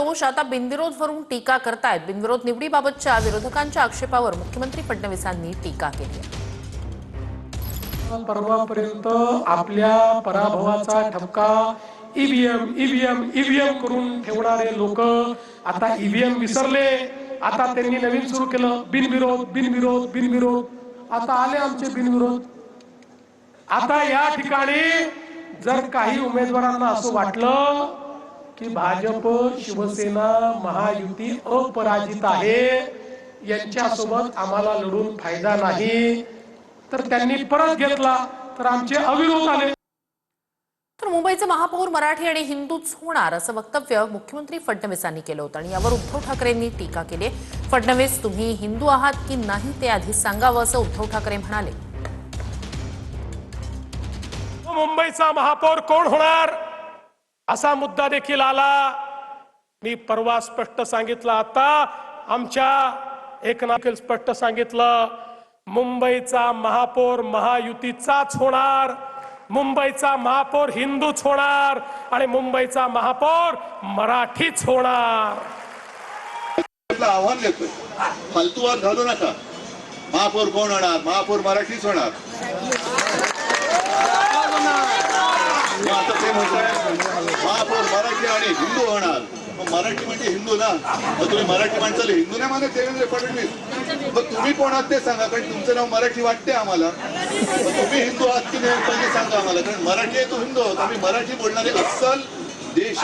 दोष आता बिनविरोधवरून टीका करतायत। बिनविरोध निवडीबाबतच्या विरोधकांच्या आक्षेपावर मुख्यमंत्री फडणवीसांनी टीका केली आहे। परवापर्यंत आपल्या पराभवाचा ठपका ईव्हीएम करून ठेवणारे लोक आता ईव्हीएम विसरले। आता त्यांनी नवीन सुरू केलं बिनविरोध। आता आले आमचे बिनविरोध। आता या ठिकाणी जर काही उमेदवारांना असं वाटलं की भाजप शिवसेना महायुती अपराजित आहे, यांच्यासोबत आम्हाला लढून फायदा नाही, तर त्यांनी परत घेतला तर आमचे अविरोध आले। तर मुंबईचे महापौर मराठी आणि हिंदूच होणार असं वक्तव्य मुख्यमंत्री फडणवीसांनी केलं होतं आणि यावर उद्धव ठाकरेंनी टीका केली। फडणवीस, तुम्ही हिंदू आहात की नाही ते आधी सांगावं असं उद्धव ठाकरे म्हणाले। मुंबईचा महापौर कोण होणार असा मुद्दा देखील आला। मी परवा स्पष्ट सांगितलं, आता आमच्या एकनाथ स्पष्ट सांगितलं, मुंबईचा महापौर महायुतीचाच होणार, मुंबईचा महापौर हिंदूच होणार आणि मुंबईचा महापौर मराठीच होणार। आव्हान देतोय, फालतूवाद घालू नका। महापौर कोण होणार? महापौर मराठीच होणार। आता ते म्हणताय महापौर मराठी आणि हिंदू होणार। मराठी म्हणजे हिंदू ना, मग तुम्ही मराठी माणसाला हिंदू नाही मानत देवेंद्र फडणवीस? मग तुम्ही कोण आहात ते सांगा, कारण तुमचं नाव मराठी वाटते आम्हाला। मग तुम्ही हिंदू आहात की नाही पहिले सांगा आम्हाला, कारण मराठी आहे तो हिंदू आहोत। आम्ही मराठी बोलणारे अस्सल देश